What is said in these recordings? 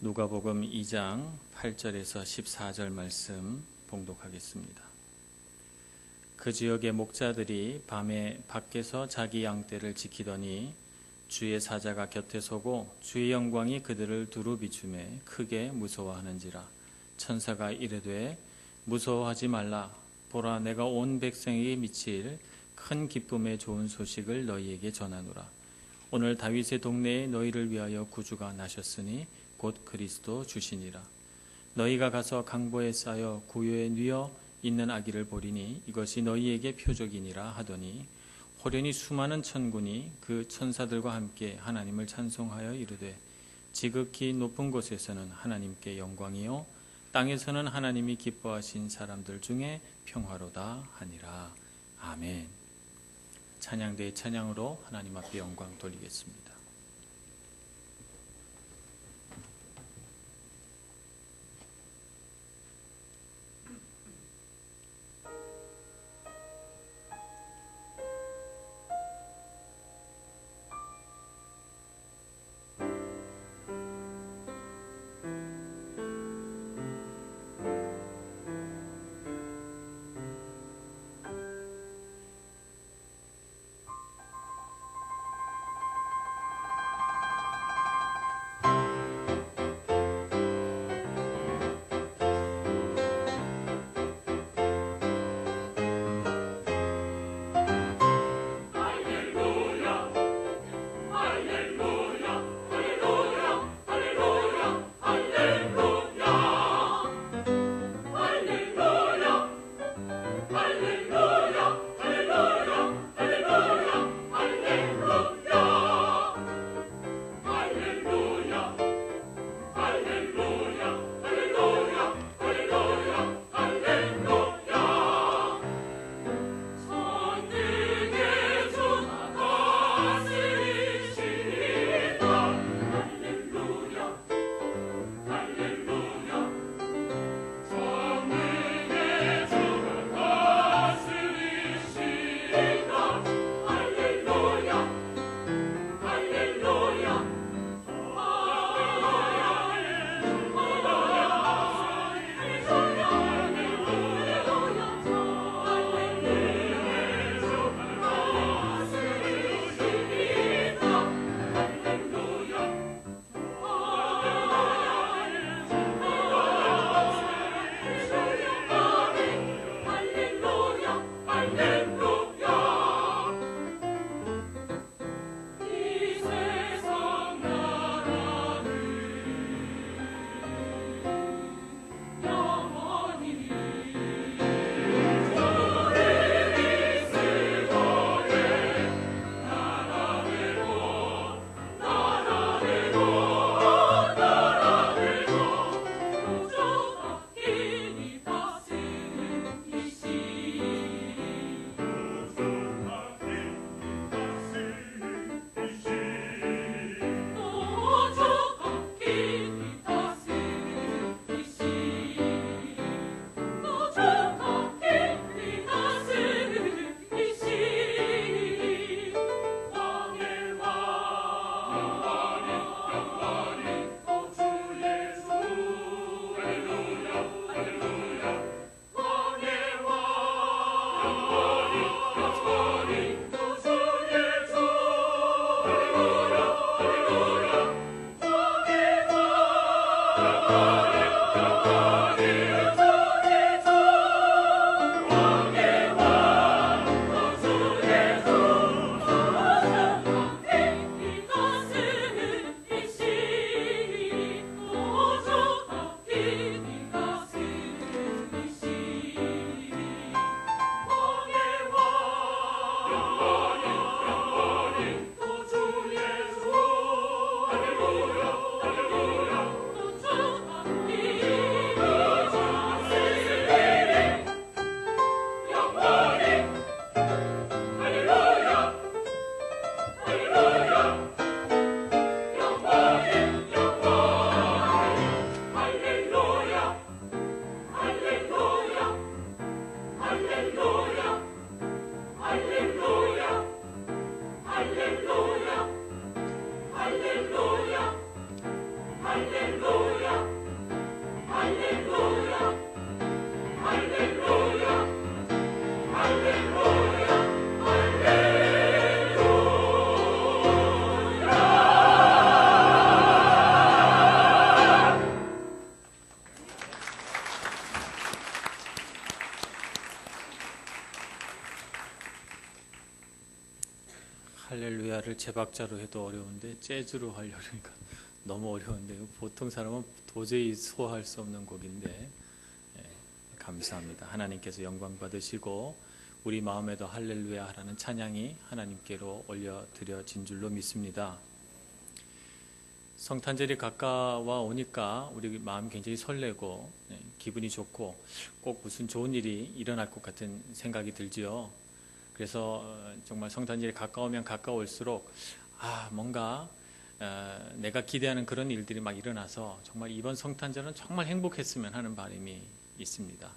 누가복음 2장 8절에서 14절 말씀 봉독하겠습니다. 그 지역의 목자들이 밤에 밖에서 자기 양떼를 지키더니 주의 사자가 곁에 서고 주의 영광이 그들을 두루 비추매 크게 무서워하는지라. 천사가 이르되 무서워하지 말라. 보라, 내가 온 백성에게 미칠 큰 기쁨의 좋은 소식을 너희에게 전하노라. 오늘 다윗의 동네에 너희를 위하여 구주가 나셨으니 곧 그리스도 주시니라. 너희가 가서 강보에 쌓여 구유에 뉘어 있는 아기를 보리니 이것이 너희에게 표적이니라 하더니 호련히 수많은 천군이 그 천사들과 함께 하나님을 찬송하여 이르되 지극히 높은 곳에서는 하나님께 영광이요 땅에서는 하나님이 기뻐하신 사람들 중에 평화로다 하니라. 아멘. 찬양대의 찬양으로 하나님 앞에 영광 돌리겠습니다. 할렐루야를 제 박자로 해도 어려운데 재즈로 하려니까 너무 어려운데요. 보통 사람은 도저히 소화할 수 없는 곡인데 감사합니다. 하나님께서 영광 받으시고 우리 마음에도 할렐루야 하라는 찬양이 하나님께로 올려드려진 줄로 믿습니다. 성탄절이 가까워 오니까 우리 마음이 굉장히 설레고 기분이 좋고 꼭 무슨 좋은 일이 일어날 것 같은 생각이 들지요. 그래서 정말 성탄절이 가까우면 가까울수록 뭔가 내가 기대하는 그런 일들이 막 일어나서 정말 이번 성탄절은 정말 행복했으면 하는 바람이 있습니다.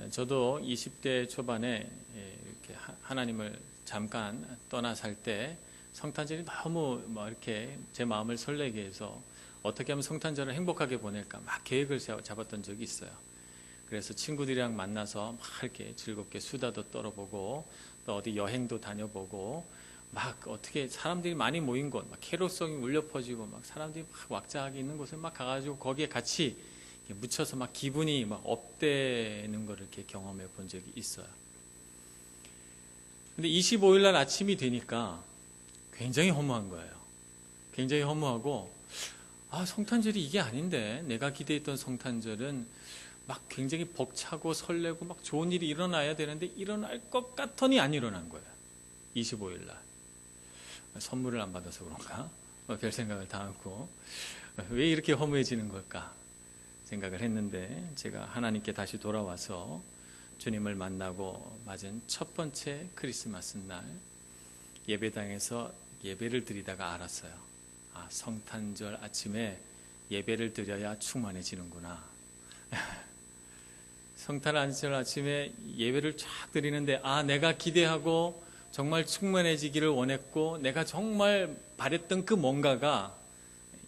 저도 20대 초반에 이렇게 하나님을 잠깐 떠나 살 때 성탄절이 너무 이렇게 제 마음을 설레게 해서 어떻게 하면 성탄절을 행복하게 보낼까 막 계획을 잡았던 적이 있어요. 그래서 친구들이랑 만나서 막 이렇게 즐겁게 수다도 떨어보고 또 어디 여행도 다녀보고 막 어떻게 사람들이 많이 모인 곳, 막 캐롤송이 울려 퍼지고 막 사람들이 막 왁자하게 있는 곳에 막 가가지고 거기에 같이 묻혀서 막 기분이 막 업되는 걸 이렇게 경험해 본 적이 있어요. 근데 25일 날 아침이 되니까 굉장히 허무한 거예요. 굉장히 허무하고 성탄절이 이게 아닌데 내가 기대했던 성탄절은 막 굉장히 벅차고 설레고 막 좋은 일이 일어나야 되는데 일어날 것 같더니 안 일어난 거예요. 25일 날. 선물을 안 받아서 그런가? 별 생각을 다 하고 왜 이렇게 허무해지는 걸까 생각을 했는데 제가 하나님께 다시 돌아와서 주님을 만나고 맞은 첫 번째 크리스마스 날 예배당에서 예배를 드리다가 알았어요. 성탄절 아침에 예배를 드려야 충만해지는구나. 성탄절 아침에 예배를 쫙 드리는데 내가 기대하고 정말 충만해지기를 원했고 내가 정말 바랬던 그 뭔가가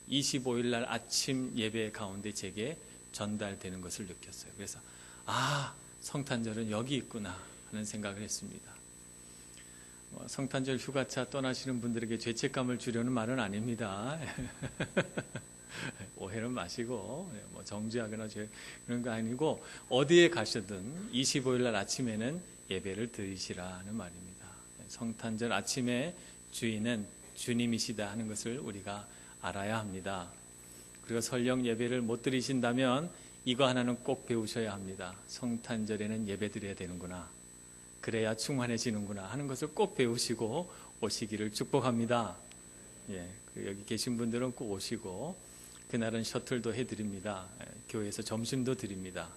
25일 날 아침 예배 가운데 제게 전달되는 것을 느꼈어요. 그래서 성탄절은 여기 있구나 하는 생각을 했습니다. 성탄절 휴가차 떠나시는 분들에게 죄책감을 주려는 말은 아닙니다. 오해는 마시고 정죄하거나 그런 거 아니고 어디에 가셔든 25일 날 아침에는 예배를 드리시라는 말입니다. 성탄절 아침에 주인은 주님이시다 하는 것을 우리가 알아야 합니다. 그리고 설령 예배를 못 드리신다면 이거 하나는 꼭 배우셔야 합니다. 성탄절에는 예배 드려야 되는구나. 그래야 충만해지는구나 하는 것을 꼭 배우시고 오시기를 축복합니다. 여기 계신 분들은 꼭 오시고 그날은 셔틀도 해드립니다. 교회에서 점심도 드립니다.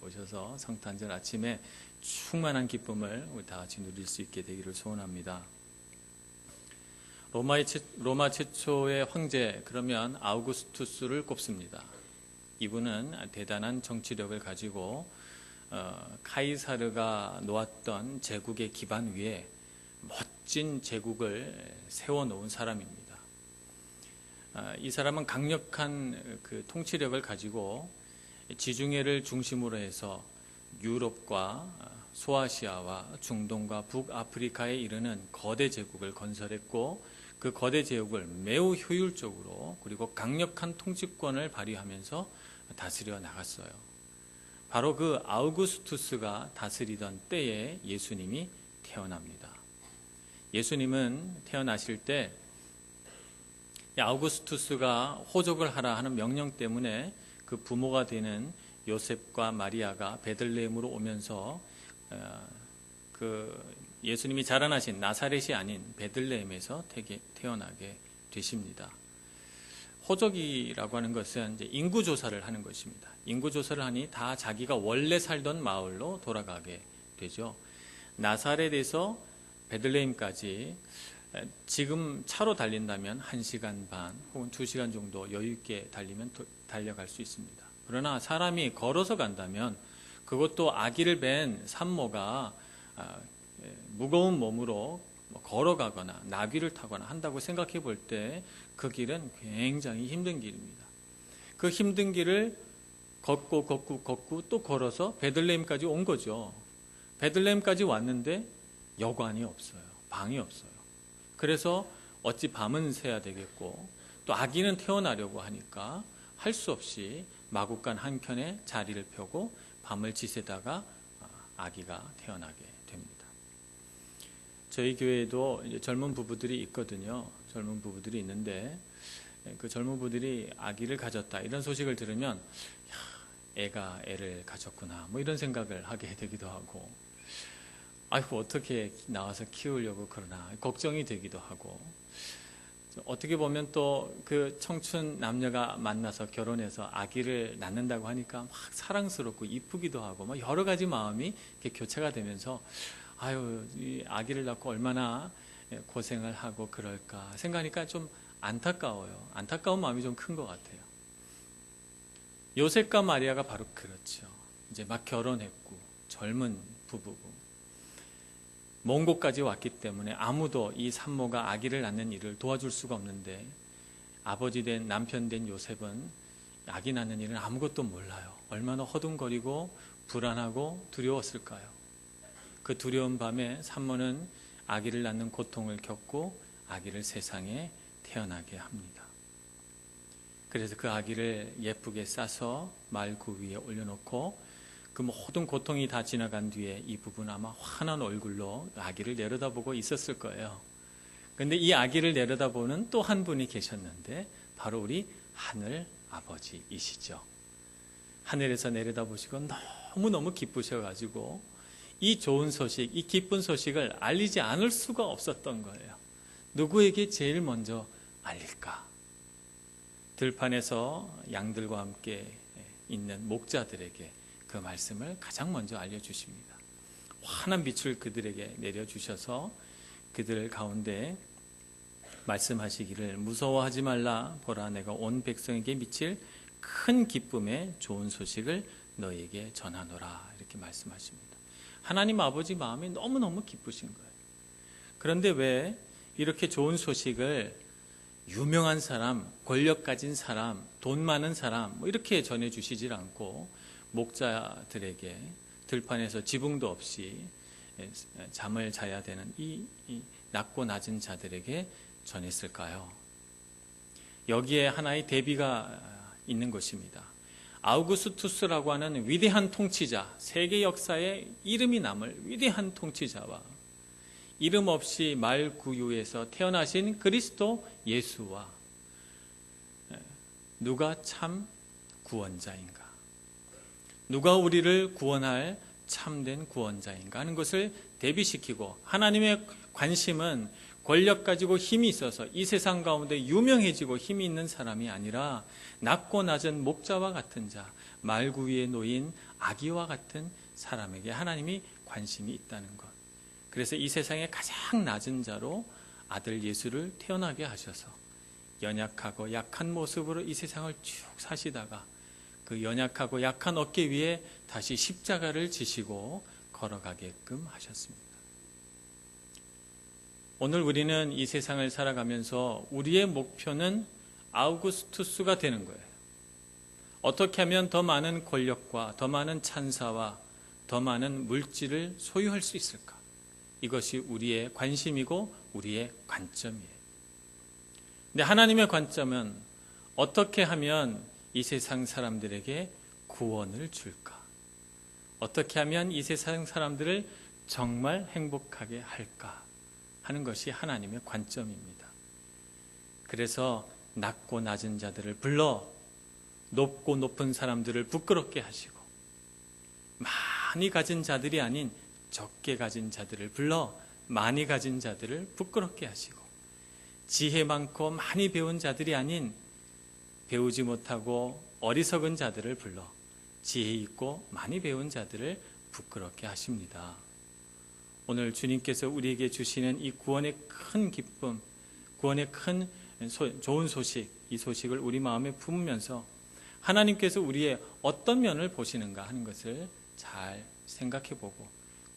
오셔서 성탄절 아침에 충만한 기쁨을 우리 다 같이 누릴 수 있게 되기를 소원합니다. 로마 최초의 황제 그러면 아우구스투스를 꼽습니다. 이분은 대단한 정치력을 가지고 카이사르가 놓았던 제국의 기반 위에 멋진 제국을 세워놓은 사람입니다. 이 사람은 강력한 그 통치력을 가지고 지중해를 중심으로 해서 유럽과 소아시아와 중동과 북아프리카에 이르는 거대 제국을 건설했고 그 거대 제국을 매우 효율적으로 그리고 강력한 통치권을 발휘하면서 다스려 나갔어요. 바로 그 아우구스투스가 다스리던 때에 예수님이 태어납니다. 예수님은 태어나실 때 아우구스투스가 호적을 하라 하는 명령 때문에 그 부모가 되는 요셉과 마리아가 베들레헴으로 오면서 그 예수님이 자라나신 나사렛이 아닌 베들레헴에서 태어나게 되십니다. 호적이라고 하는 것은 이제 인구 조사를 하는 것입니다. 인구 조사를 하니 다 자기가 원래 살던 마을로 돌아가게 되죠. 나사렛에서 베들레헴까지 지금 차로 달린다면 1시간 반 혹은 2시간 정도 여유 있게 달리면 달려갈 수 있습니다. 그러나 사람이 걸어서 간다면 그것도 아기를 뵌 산모가 무거운 몸으로 걸어가거나 나귀를 타거나 한다고 생각해 볼 때 그 길은 굉장히 힘든 길입니다. 그 힘든 길을 걷고 또 걸어서 베들레헴까지 온 거죠. 베들레헴까지 왔는데 여관이 없어요. 방이 없어요. 그래서 어찌 밤은 새야 되겠고 또 아기는 태어나려고 하니까 할 수 없이 마구간 한켠에 자리를 펴고 밤을 지새다가 아기가 태어나게 됩니다. 저희 교회에도 이제 젊은 부부들이 있거든요. 젊은 부부들이 있는데 그 젊은 부부들이 아기를 가졌다 이런 소식을 들으면 애가 애를 가졌구나 뭐 이런 생각을 하게 되기도 하고, 아이고 어떻게 나와서 키우려고 그러나 걱정이 되기도 하고, 어떻게 보면 또 그 청춘 남녀가 만나서 결혼해서 아기를 낳는다고 하니까 막 사랑스럽고 이쁘기도 하고 막 여러 가지 마음이 이렇게 교체가 되면서 아유 이 아기를 낳고 얼마나 고생을 하고 그럴까 생각하니까 좀 안타까워요. 안타까운 마음이 좀 큰 것 같아요. 요셉과 마리아가 바로 그렇죠. 이제 막 결혼했고 젊은 부부고 먼 곳까지 왔기 때문에 아무도 이 산모가 아기를 낳는 일을 도와줄 수가 없는데, 아버지 된 남편 된 요셉은 아기 낳는 일은 아무것도 몰라요. 얼마나 허둥거리고 불안하고 두려웠을까요? 그 두려운 밤에 산모는 아기를 낳는 고통을 겪고 아기를 세상에 태어나게 합니다. 그래서 그 아기를 예쁘게 싸서 말구 위에 올려놓고 그 모든 고통이 다 지나간 뒤에 이 부부는 아마 환한 얼굴로 아기를 내려다보고 있었을 거예요. 그런데 이 아기를 내려다보는 또 한 분이 계셨는데 바로 우리 하늘 아버지이시죠. 하늘에서 내려다보시고 너무너무 기쁘셔가지고 이 좋은 소식, 이 기쁜 소식을 알리지 않을 수가 없었던 거예요. 누구에게 제일 먼저 알릴까? 들판에서 양들과 함께 있는 목자들에게 그 말씀을 가장 먼저 알려주십니다. 환한 빛을 그들에게 내려주셔서 그들 가운데 말씀하시기를 무서워하지 말라. 보라 내가 온 백성에게 미칠 큰 기쁨의 좋은 소식을 너에게 전하노라. 이렇게 말씀하십니다. 하나님 아버지 마음이 너무너무 기쁘신 거예요. 그런데 왜 이렇게 좋은 소식을 유명한 사람, 권력 가진 사람, 돈 많은 사람 뭐 이렇게 전해주시질 않고 목자들에게 들판에서 지붕도 없이 잠을 자야 되는 이 낮고 낮은 자들에게 전했을까요? 여기에 하나의 대비가 있는 것입니다. 아우구스투스라고 하는 위대한 통치자, 세계 역사에 이름이 남을 위대한 통치자와 이름 없이 말구유에서 태어나신 그리스도 예수와 누가 참 구원자인가? 누가 우리를 구원할 참된 구원자인가 하는 것을 대비시키고, 하나님의 관심은 권력 가지고 힘이 있어서 이 세상 가운데 유명해지고 힘이 있는 사람이 아니라 낮고 낮은 목자와 같은 자, 말구 위에 놓인 아기와 같은 사람에게 하나님이 관심이 있다는 것. 그래서 이 세상의 가장 낮은 자로 아들 예수를 태어나게 하셔서 연약하고 약한 모습으로 이 세상을 쭉 사시다가 그 연약하고 약한 어깨 위에 다시 십자가를 지시고 걸어가게끔 하셨습니다. 오늘 우리는 이 세상을 살아가면서 우리의 목표는 아우구스투스가 되는 거예요. 어떻게 하면 더 많은 권력과 더 많은 찬사와 더 많은 물질을 소유할 수 있을까? 이것이 우리의 관심이고 우리의 관점이에요. 근데 하나님의 관점은 어떻게 하면 이 세상 사람들에게 구원을 줄까? 어떻게 하면 이 세상 사람들을 정말 행복하게 할까? 하는 것이 하나님의 관점입니다. 그래서 낮고 낮은 자들을 불러 높고 높은 사람들을 부끄럽게 하시고, 많이 가진 자들이 아닌 적게 가진 자들을 불러 많이 가진 자들을 부끄럽게 하시고, 지혜 많고 많이 배운 자들이 아닌 배우지 못하고 어리석은 자들을 불러 지혜 있고 많이 배운 자들을 부끄럽게 하십니다. 오늘 주님께서 우리에게 주시는 이 구원의 큰 기쁨, 구원의 큰 좋은 소식, 이 소식을 우리 마음에 품으면서 하나님께서 우리의 어떤 면을 보시는가 하는 것을 잘 생각해보고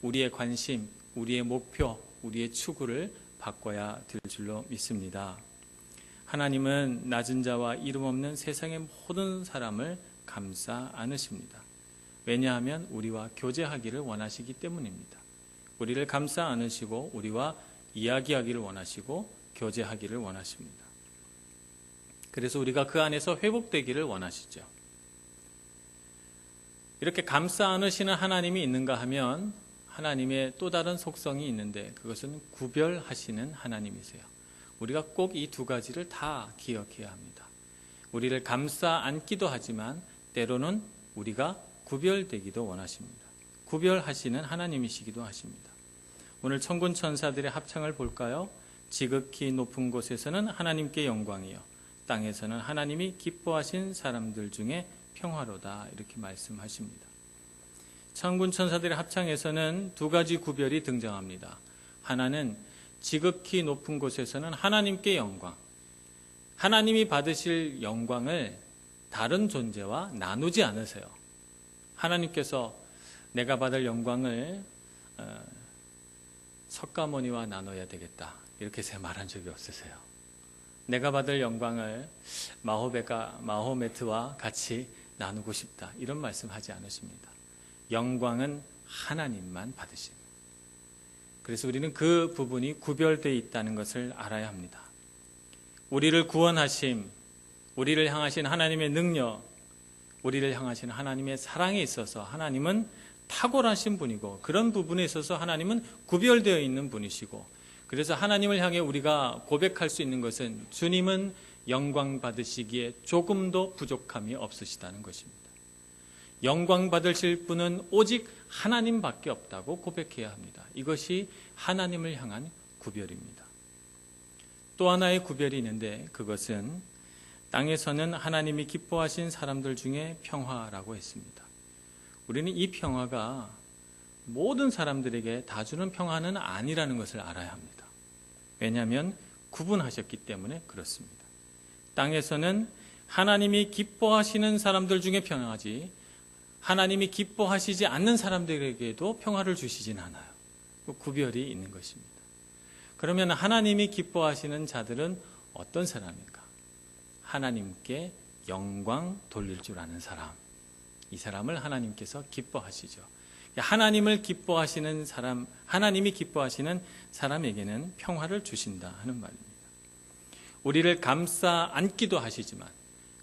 우리의 관심, 우리의 목표, 우리의 추구를 바꿔야 될 줄로 믿습니다. 하나님은 낮은 자와 이름 없는 세상의 모든 사람을 감싸 안으십니다. 왜냐하면 우리와 교제하기를 원하시기 때문입니다. 우리를 감싸 안으시고 우리와 이야기하기를 원하시고 교제하기를 원하십니다. 그래서 우리가 그 안에서 회복되기를 원하시죠. 이렇게 감싸 안으시는 하나님이 있는가 하면 하나님의 또 다른 속성이 있는데 그것은 구별하시는 하나님이세요. 우리가 꼭 이 두 가지를 다 기억해야 합니다. 우리를 감싸 안기도 하지만 때로는 우리가 구별되기도 원하십니다. 구별하시는 하나님이시기도 하십니다. 오늘 천군 천사들의 합창을 볼까요? 지극히 높은 곳에서는 하나님께 영광이요 땅에서는 하나님이 기뻐하신 사람들 중에 평화로다 이렇게 말씀하십니다. 천군 천사들의 합창에서는 두 가지 구별이 등장합니다. 하나는 지극히 높은 곳에서는 하나님께 영광, 하나님이 받으실 영광을 다른 존재와 나누지 않으세요. 하나님께서 내가 받을 영광을 석가모니와 나눠야 되겠다 이렇게 말한 적이 없으세요. 내가 받을 영광을 마호메트와 같이 나누고 싶다 이런 말씀하지 않으십니다. 영광은 하나님만 받으십니다. 그래서 우리는 그 부분이 구별되어 있다는 것을 알아야 합니다. 우리를 구원하심, 우리를 향하신 하나님의 능력, 우리를 향하신 하나님의 사랑에 있어서 하나님은 탁월하신 분이고 그런 부분에 있어서 하나님은 구별되어 있는 분이시고 그래서 하나님을 향해 우리가 고백할 수 있는 것은 주님은 영광 받으시기에 조금도 부족함이 없으시다는 것입니다. 영광 받으실 분은 오직 하나님밖에 없다고 고백해야 합니다. 이것이 하나님을 향한 구별입니다. 또 하나의 구별이 있는데 그것은 땅에서는 하나님이 기뻐하신 사람들 중에 평화라고 했습니다. 우리는 이 평화가 모든 사람들에게 다 주는 평화는 아니라는 것을 알아야 합니다. 왜냐하면 구분하셨기 때문에 그렇습니다. 땅에서는 하나님이 기뻐하시는 사람들 중에 평화지 하나님이 기뻐하시지 않는 사람들에게도 평화를 주시진 않아요. 구별이 있는 것입니다. 그러면 하나님이 기뻐하시는 자들은 어떤 사람입니까? 하나님께 영광 돌릴 줄 아는 사람. 이 사람을 하나님께서 기뻐하시죠. 하나님을 기뻐하시는 사람, 하나님이 기뻐하시는 사람에게는 평화를 주신다 하는 말입니다. 우리를 감싸 안기도 하시지만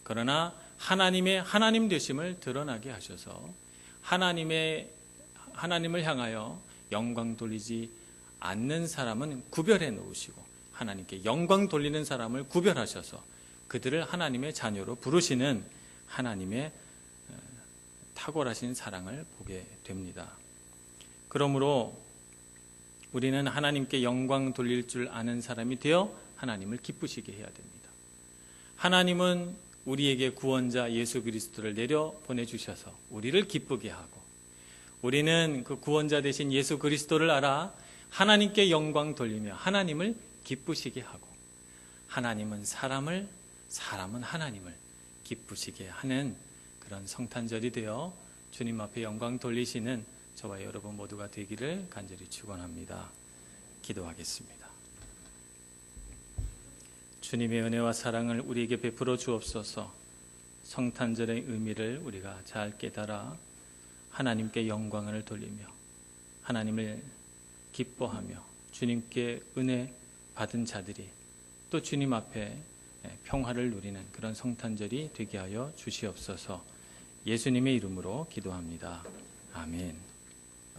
그러나 하나님의 하나님 되심을 드러나게 하셔서 하나님을 향하여 영광 돌리지 않는 사람은 구별해 놓으시고 하나님께 영광 돌리는 사람을 구별하셔서 그들을 하나님의 자녀로 부르시는 하나님의 탁월하신 사랑을 보게 됩니다. 그러므로 우리는 하나님께 영광 돌릴 줄 아는 사람이 되어 하나님을 기쁘시게 해야 됩니다. 하나님은 우리에게 구원자 예수 그리스도를 내려 보내주셔서 우리를 기쁘게 하고 우리는 그 구원자 되신 예수 그리스도를 알아 하나님께 영광 돌리며 하나님을 기쁘시게 하고 하나님은 사람은 하나님을 기쁘시게 하는 그런 성탄절이 되어 주님 앞에 영광 돌리시는 저와 여러분 모두가 되기를 간절히 축원합니다. 기도하겠습니다. 주님의 은혜와 사랑을 우리에게 베풀어 주옵소서. 성탄절의 의미를 우리가 잘 깨달아 하나님께 영광을 돌리며 하나님을 기뻐하며 주님께 은혜 받은 자들이 또 주님 앞에 평화를 누리는 그런 성탄절이 되게 하여 주시옵소서. 예수님의 이름으로 기도합니다. 아멘.